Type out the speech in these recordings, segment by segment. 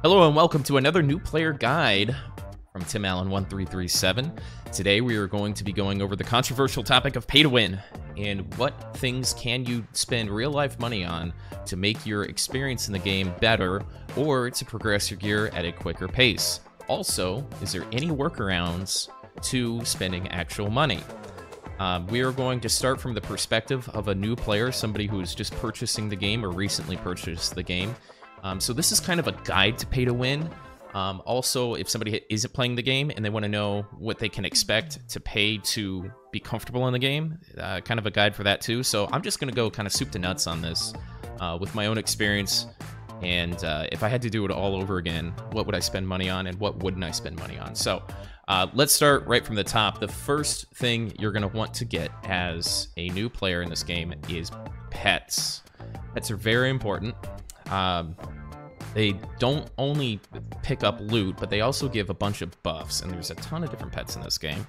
Hello and welcome to another new player guide from Tim Allen 1337. Today we are going to be going over the controversial topic of pay to win and what things can you spend real life money on to make your experience in the game better or to progress your gear at a quicker pace. Also, is there any workarounds to spending actual money? We are going to start from the perspective of a new player, somebody who is just purchasing the game or recently purchased the game. So this is kind of a guide to pay to win. Also, if somebody isn't playing the game and they want to know what they can expect to pay to be comfortable in the game, kind of a guide for that too. So I'm just going to go kind of soup to nuts on this with my own experience. And if I had to do it all over again, what would I spend money on and what wouldn't I spend money on? So let's start right from the top. The first thing you're going to want to get as a new player in this game is pets. Pets are very important. They don't only pick up loot, but they also give a bunch of buffs, and there's a ton of different pets in this game.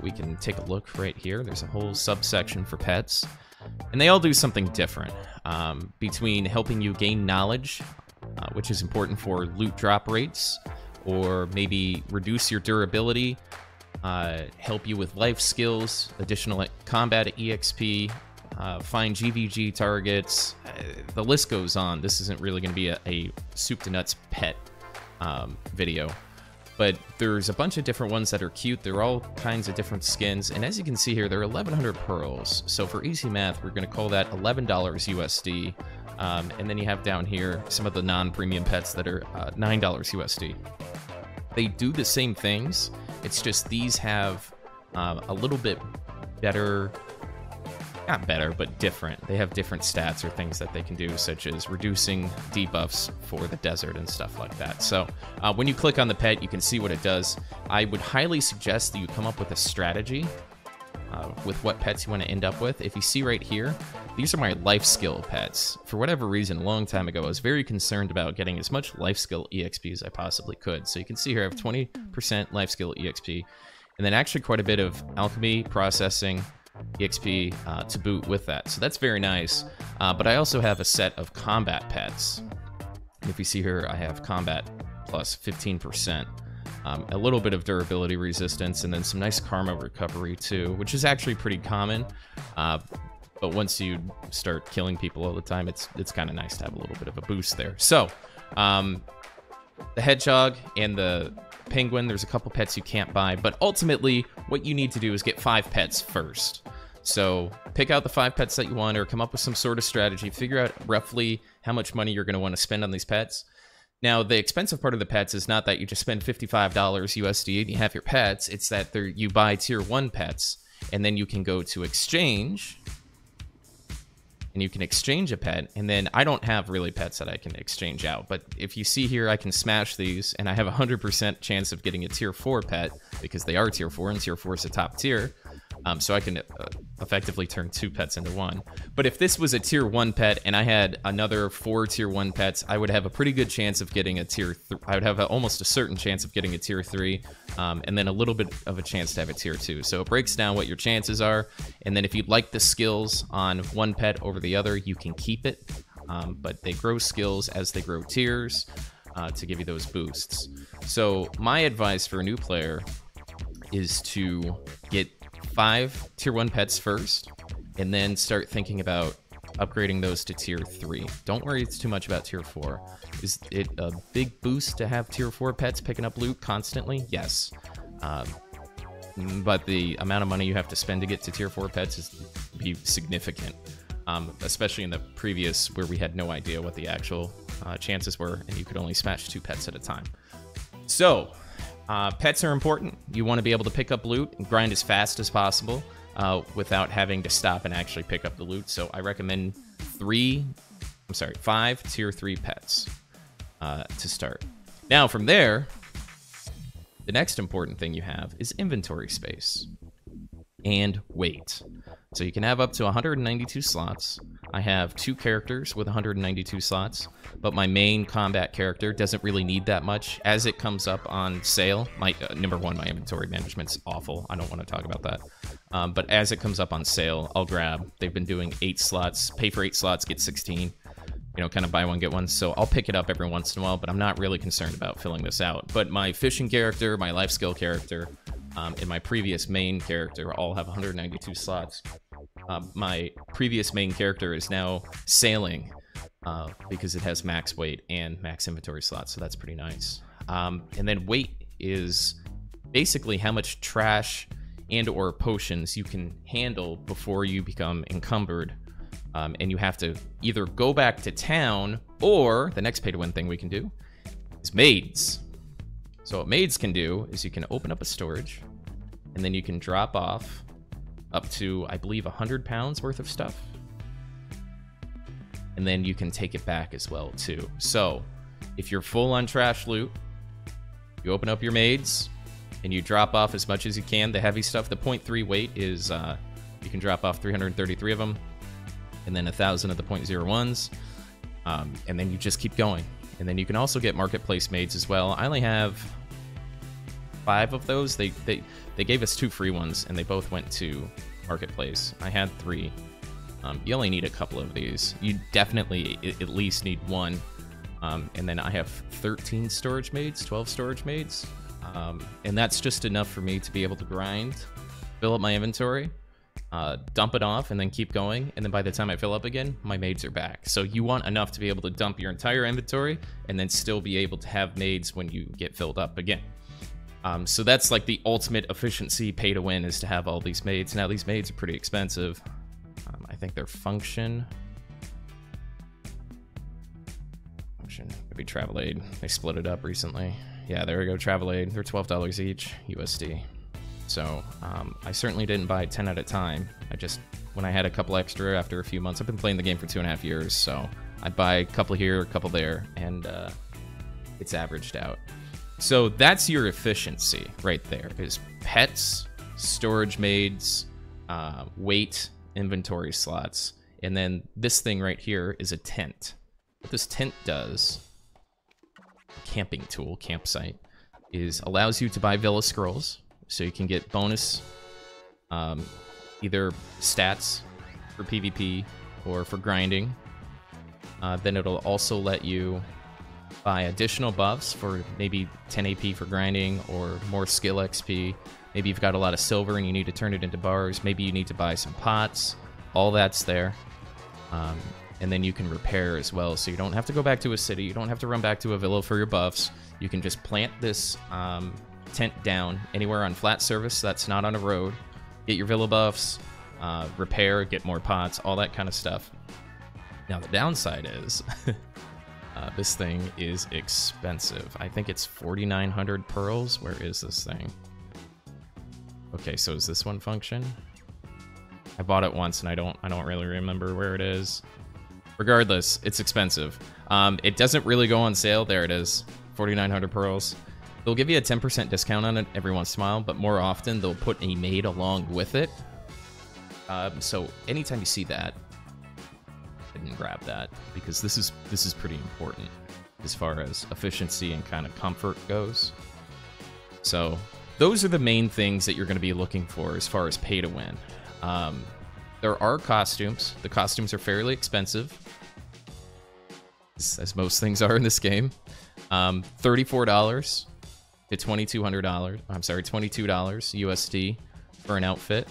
We can take a look right here. There's a whole subsection for pets, and they all do something different. Between helping you gain knowledge, which is important for loot drop rates, or maybe reduce your durability, help you with life skills, additional combat EXP, find GVG targets, the list goes on. This isn't really going to be a soup to nuts pet video, but there's a bunch of different ones that are cute. They're all kinds of different skins, and as you can see here, they're 1,100 pearls. So for easy math, we're going to call that $11 USD. And then you have down here some of the non-premium pets that are $9 USD. They do the same things. It's just these have a little bit better. Not better, but different. They have different stats or things that they can do, such as reducing debuffs for the desert and stuff like that. So when you click on the pet, you can see what it does. I would highly suggest that you come up with a strategy with what pets you want to end up with. If you see right here, these are my life skill pets. For whatever reason, a long time ago, I was very concerned about getting as much life skill EXP as I possibly could. So you can see here I have 20% life skill EXP, and then actually quite a bit of alchemy, processing, EXP to boot with that. So that's very nice. But I also have a set of combat pets. And if you see here, I have combat plus 15%. A little bit of durability resistance, and then some nice karma recovery too, which is actually pretty common. But once you start killing people all the time, it's kind of nice to have a little bit of a boost there. So the hedgehog and the penguin, there's a couple pets you can't buy, but ultimately what you need to do is get 5 pets first. So pick out the 5 pets that you want, or come up with some sort of strategy, figure out roughly how much money you're going to want to spend on these pets. Now, the expensive part of the pets is not that you just spend $55 USD and you have your pets. It's that you buy tier 1 pets, and then you can go to exchange, and you can exchange a pet, and then I don't have really pets that I can exchange out, but if you see here, I can smash these, and I have a 100% chance of getting a tier 4 pet, because they are tier 4, and tier 4 is the top tier, so I can effectively turn 2 pets into 1. But if this was a tier 1 pet, and I had another 4 tier 1 pets, I would have a pretty good chance of getting a tier 3. I would have almost a certain chance of getting a tier 3, and then a little bit of a chance to have a tier 2. So it breaks down what your chances are, and then if you like the skills on one pet over the other, you can keep it, but they grow skills as they grow tiers to give you those boosts. So my advice for a new player is to get 5 tier 1 pets first, and then start thinking about upgrading those to tier 3. Don't worry too much about tier 4. Is it a big boost to have tier 4 pets picking up loot constantly? Yes. But the amount of money you have to spend to get to tier 4 pets is be significant. Especially in the previous, where we had no idea what the actual chances were, and you could only smash 2 pets at a time. So, pets are important. You want to be able to pick up loot and grind as fast as possible without having to stop and actually pick up the loot. So I recommend 5 tier 3 pets to start. Now from there, the next important thing you have is inventory space and weight. So you can have up to 192 slots. I have 2 characters with 192 slots, but my main combat character doesn't really need that much. As it comes up on sale, my number one, my inventory management's awful. I don't want to talk about that. But as it comes up on sale, I'll grab. They've been doing 8 slots. Pay for 8 slots, get 16. you know, kind of buy one, get one. So I'll pick it up every once in a while, but I'm not really concerned about filling this out. But my fishing character, my life skill character, and my previous main character all have 192 slots. My previous main character is now sailing because it has max weight and max inventory slots, so that's pretty nice. And then weight is basically how much trash and or potions you can handle before you become encumbered. And you have to either go back to town, or the next pay-to-win thing we can do is Maids. So what Maids can do is you can open up a storage, and then you can drop off up to, I believe, 100 pounds worth of stuff. And then you can take it back as well, too. So if you're full on trash loot, you open up your Maids, and you drop off as much as you can. The heavy stuff, the 0.3 weight is, you can drop off 333 of them, and then 1,000 of the 0.01s, and then you just keep going. And then you can also get marketplace Maids as well. I only have 5 of those. They gave us 2 free ones, and they both went to marketplace. I had 3. You only need a couple of these. You definitely at least need 1. And then I have 13 storage Maids, 12 storage Maids, and that's just enough for me to be able to grind, fill up my inventory, dump it off, and then keep going. And then by the time I fill up again, my Maids are back. So you want enough to be able to dump your entire inventory and then still be able to have Maids when you get filled up again. So that's like the ultimate efficiency pay to win, is to have all these Maids. Now these Maids are pretty expensive. I think their function maybe travel aid. They split it up recently. Yeah, there we go, travel aid. They're $12 each USD. So I certainly didn't buy 10 at a time. I just, when I had a couple extra after a few months, I've been playing the game for 2.5 years, so I'd buy a couple here, a couple there, and it's averaged out. So that's your efficiency right there, is pets, storage Maids, weight, inventory slots, and then this thing right here is a tent. What this tent does, camping tool, campsite, is allows you to buy Villa Scrolls, so you can get bonus either stats for PvP or for grinding. Then it'll also let you buy additional buffs for maybe 10 AP for grinding or more skill XP. Maybe you've got a lot of silver and you need to turn it into bars. Maybe you need to buy some pots. All that's there. And then you can repair as well, so you don't have to go back to a city. You don't have to run back to a villa for your buffs. You can just plant this tent down anywhere on flat surface that's not on a road, get your villa buffs, repair, get more pots, all that kind of stuff. Now the downside is this thing is expensive. I think it's 4,900 pearls. Where is this thing? Okay, so is this one function? I bought it once and I don't really remember where it is. Regardless, it's expensive. It doesn't really go on sale. There it is, 4,900 pearls. They'll give you a 10% discount on it every once in a while, but more often they'll put a Maid along with it. So anytime you see that, I didn't grab that, because this is pretty important as far as efficiency and kind of comfort goes. So those are the main things that you're going to be looking for as far as pay to win. There are costumes. The costumes are fairly expensive, as most things are in this game. $34 to $2,200. I'm sorry, $22 USD for an outfit.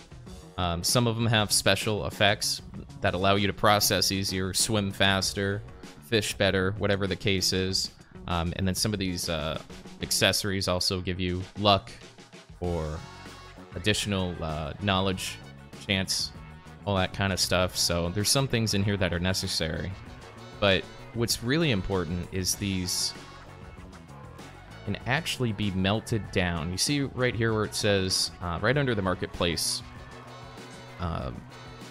Some of them have special effects that allow you to process easier, swim faster, fish better, whatever the case is. And then some of these accessories also give you luck or additional knowledge, chance, all that kind of stuff. So there's some things in here that are necessary. But what's really important is these can actually be melted down. You see right here where it says, right under the marketplace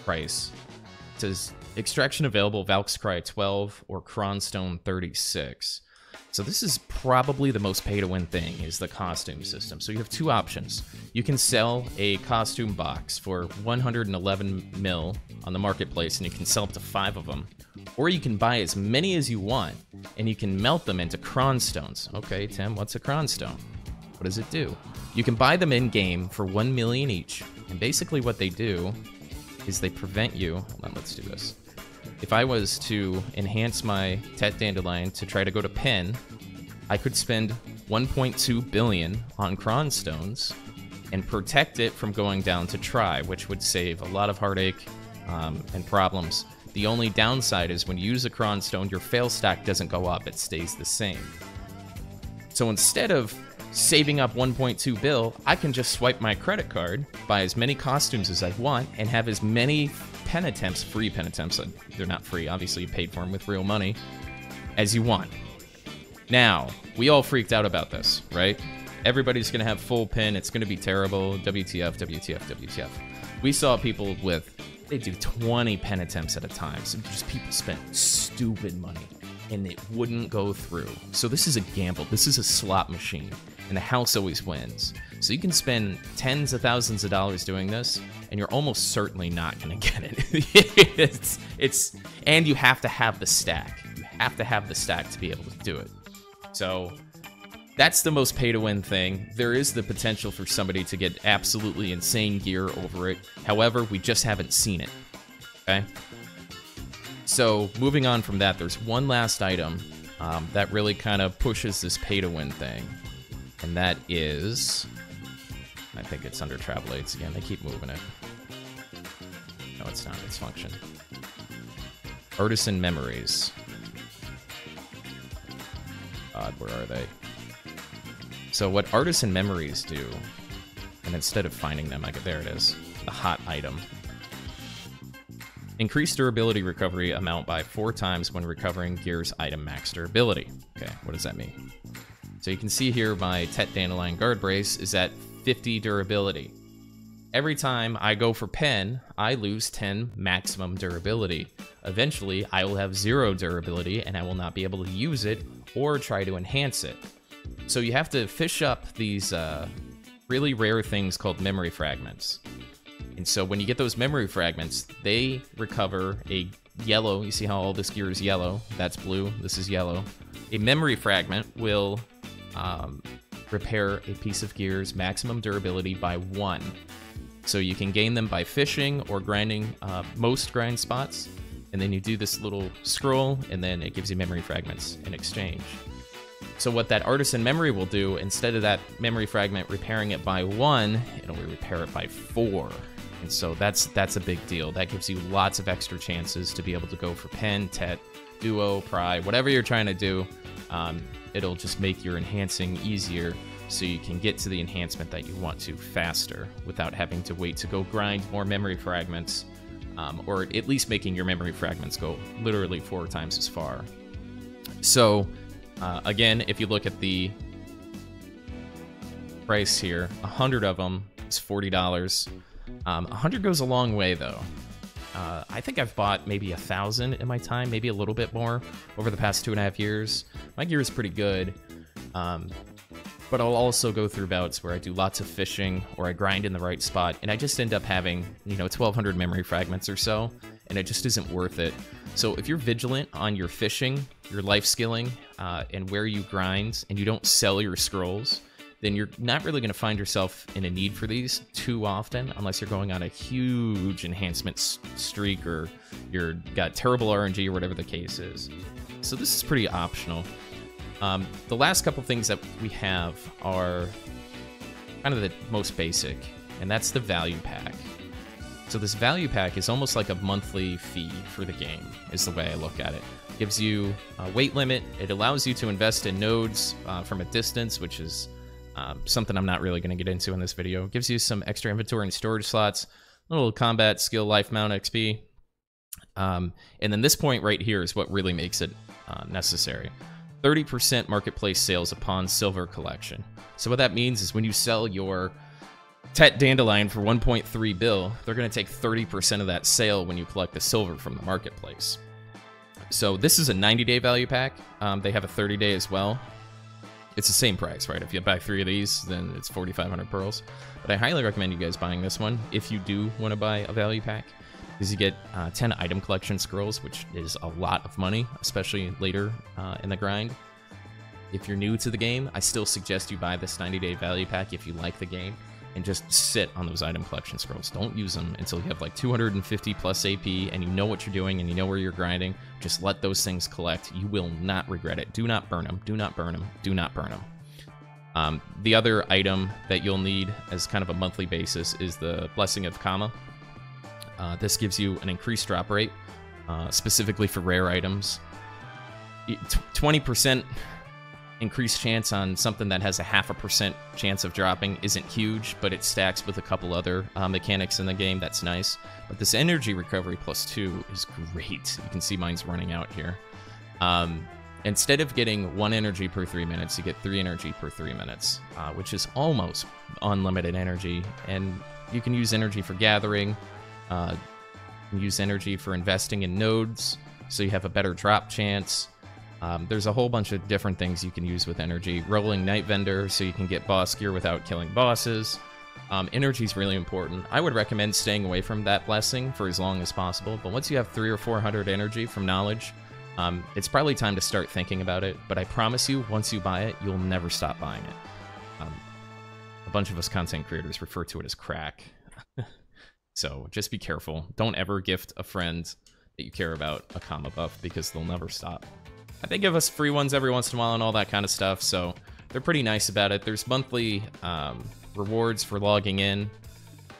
price, it says extraction available, Valkyrie 12 or Kronstone 36. So this is probably the most pay-to-win thing, is the costume system. So you have two options. You can sell a costume box for 111 mil on the marketplace, and you can sell up to 5 of them. Or you can buy as many as you want, and you can melt them into kronstones. Okay, Tim, what's a kronstone? What does it do? You can buy them in-game for 1 million each, and basically what they do is they prevent you... Hold on, let's do this. if I was to enhance my Tet Dandelion to try to go to pen, I could spend 1.2 billion on kronstones and protect it from going down to try, which would save a lot of heartache and problems. The only downside is when you use a kronstone, your fail stack doesn't go up, it stays the same. So instead of saving up 1.2 bill, I can just swipe my credit card, buy as many costumes as I want, and have as many pen attempts, free pen attempts, they're not free, obviously you paid for them with real money, as you want. Now, we all freaked out about this, right? Everybody's gonna have full pen, it's gonna be terrible, WTF, WTF, WTF. We saw people with, they do 20 pen attempts at a time, so just people spent stupid money, and it wouldn't go through. So this is a gamble, this is a slot machine, and the house always wins. So you can spend tens of thousands of dollars doing this, and you're almost certainly not gonna get it. And you have to have the stack. You have to have the stack to be able to do it. So that's the most pay-to-win thing. There is the potential for somebody to get absolutely insane gear over it. However, we just haven't seen it, okay? So moving on from that, there's one last item that really kind of pushes this pay-to-win thing, and that is, I think it's under travel aids again. They keep moving it. No, it's not. It's function. Artisan memories. God, where are they? So what artisan memories do, and instead of finding them, there it is, the hot item. Increase durability recovery amount by 4 times when recovering gear's item max durability. Okay, what does that mean? So you can see here my Tet Dandelion Guard Brace is at 50 durability. Every time I go for pen, I lose 10 maximum durability. Eventually, I will have 0 durability and I will not be able to use it or try to enhance it. So you have to fish up these really rare things called memory fragments. And so when you get those memory fragments, they recover a yellow, you see how all this gear is yellow, that's blue, this is yellow. A memory fragment will repair a piece of gear's maximum durability by 1. So you can gain them by fishing or grinding most grind spots, and then you do this little scroll, and then it gives you memory fragments in exchange. So what that artisan memory will do, instead of that memory fragment repairing it by 1, it'll repair it by 4. And so that's a big deal. That gives you lots of extra chances to be able to go for pen, tet, duo, pry, whatever you're trying to do. It'll just make your enhancing easier so you can get to the enhancement that you want to faster without having to wait to go grind more memory fragments, or at least making your memory fragments go literally 4 times as far. So again, if you look at the price here, 100 of them is $40. 100 goes a long way though. I think I've bought maybe 1,000 in my time, maybe a little bit more over the past 2.5 years. My gear is pretty good, but I'll also go through bouts where I do lots of fishing or I grind in the right spot, and I just end up having, 1,200 memory fragments or so, and it just isn't worth it. So if you're vigilant on your fishing, your life skilling, and where you grind, and you don't sell your scrolls, then you're not really going to find yourself in a need for these too often, unless you're going on a huge enhancement streak or you're got terrible RNG or whatever the case is. So this is pretty optional. The last couple things that we have are kind of the most basic, and that's the value pack. So this value pack is almost like a monthly fee for the game, is the way I look at it. It gives you a weight limit. It allows you to invest in nodes from a distance, which is something I'm not really going to get into in this video. It gives you some extra inventory and storage slots, a little combat skill life mount XP. And then this point right here is what really makes it necessary. 30% marketplace sales upon silver collection. So what that means is when you sell your Tet Dandelion for 1.3 bill, they're going to take 30% of that sale when you collect the silver from the marketplace. So this is a 90-day value pack. They have a 30-day as well. It's the same price, right? If you buy 3 of these, then it's 4,500 pearls. But I highly recommend you guys buying this one if you do want to buy a value pack, because you get 10 item collection scrolls, which is a lot of money, especially later in the grind. If you're new to the game, I still suggest you buy this 90-day value pack if you like the game and just sit on those item collection scrolls. Don't use them until you have like 250 plus AP and you know what you're doing and you know where you're grinding. Just let those things collect. You will not regret it. Do not burn them. Do not burn them. Do not burn them. The other item that you'll need as kind of a monthly basis is the Blessing of Kama. This gives you an increased drop rate, specifically for rare items. 20% increased chance on something that has a 0.5% chance of dropping isn't huge, but it stacks with a couple other mechanics in the game. That's nice. But this energy recovery +2 is great. You can see mine's running out here. Instead of getting 1 energy per 3 minutes, you get 3 energy per 3 minutes, which is almost unlimited energy. And you can use energy for gathering, use energy for investing in nodes, so you have a better drop chance. There's a whole bunch of different things you can use with energy. Rolling Night Vendor, so you can get boss gear without killing bosses. Energy is really important. I would recommend staying away from that blessing for as long as possible, but once you have 300 or 400 energy from knowledge, it's probably time to start thinking about it. But I promise you, once you buy it, you'll never stop buying it. A bunch of us content creators refer to it as crack. So just be careful. Don't ever gift a friend that you care about a Kama buff, because they'll never stop. They give us free ones every once in a while and all that kind of stuff, so they're pretty nice about it. There's monthly rewards for logging in,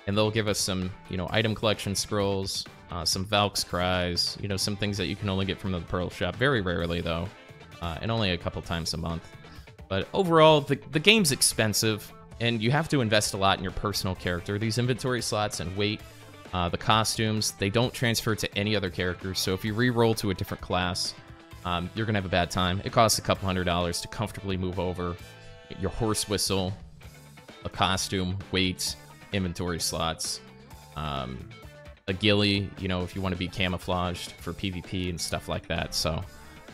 and they'll give us some, you know, item collection scrolls, some Valk's Cries, you know, some things that you can only get from the Pearl Shop. Very rarely, though, and only a couple times a month. But overall, the game's expensive, and you have to invest a lot in your personal character. These inventory slots and weight, the costumes, they don't transfer to any other characters, so if you re-roll to a different class, you're gonna have a bad time. It costs a couple $100 to comfortably move over your horse whistle, a costume, weight, inventory slots, a ghillie, you know, if you want to be camouflaged for PvP and stuff like that. So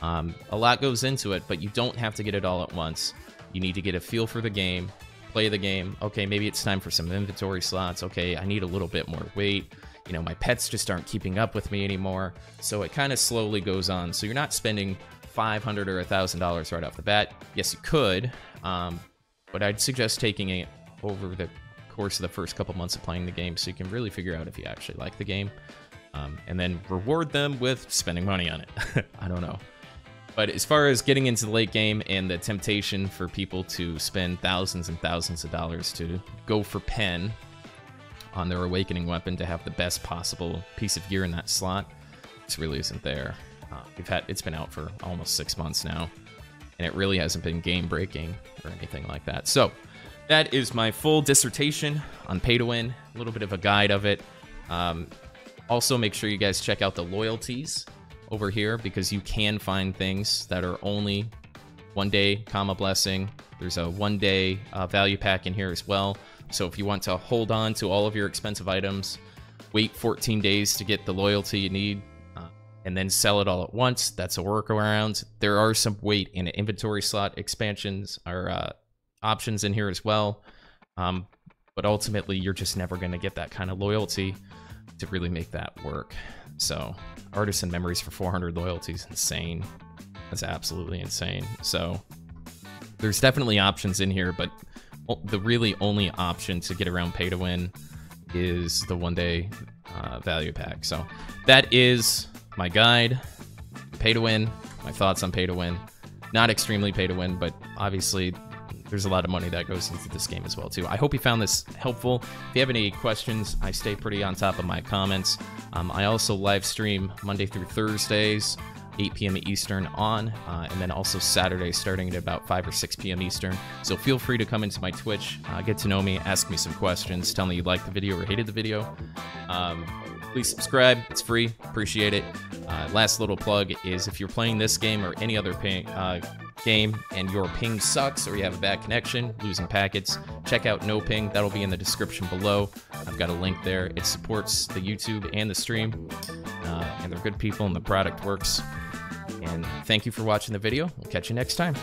a lot goes into it, but you don't have to get it all at once. You need to get a feel for the game, play the game. Okay, maybe it's time for some inventory slots. Okay, I need a little bit more weight. You know, my pets just aren't keeping up with me anymore. So it kind of slowly goes on. So you're not spending $500 or $1,000 right off the bat. Yes, you could, but I'd suggest taking it over the course of the first couple months of playing the game, so you can really figure out if you actually like the game, and then reward them with spending money on it. I don't know. But as far as getting into the late game and the temptation for people to spend thousands and thousands of dollars to go for pen on their awakening weapon to have the best possible piece of gear in that slot, this really isn't there. It's been out for almost 6 months now, and it really hasn't been game breaking or anything like that. So that is my full dissertation on pay to win, a little bit of a guide of it. Also, make sure you guys check out the loyalties over here, because you can find things that are only 1 day Kama Blessing. There's a 1 day value pack in here as well. So if you want to hold on to all of your expensive items, wait 14 days to get the loyalty you need, and then sell it all at once, that's a workaround. There are some weight and inventory slot expansions or options in here as well. But ultimately, you're just never going to get that kind of loyalty to really make that work. So Artisan Memories for 400 loyalty is insane. That's absolutely insane. So there's definitely options in here, but the really only option to get around pay to win is the 1 day value pack. So that is my guide, pay to win, my thoughts on pay to win. Not extremely pay to win, but obviously there's a lot of money that goes into this game as well too. I hope you found this helpful. If you have any questions, I stay pretty on top of my comments. I also live stream Monday through Thursdays, 8 p.m. Eastern on, and then also Saturdays starting at about 5 or 6 p.m. Eastern. So feel free to come into my Twitch, get to know me, ask me some questions, tell me you liked the video or hated the video. Please subscribe, it's free, appreciate it. Last little plug is if you're playing this game or any other game and your ping sucks or you have a bad connection, losing packets, check out No Ping. That'll be in the description below. I've got a link there. It supports the YouTube and the stream, and they're good people and the product works. And thank you for watching the video. We'll catch you next time.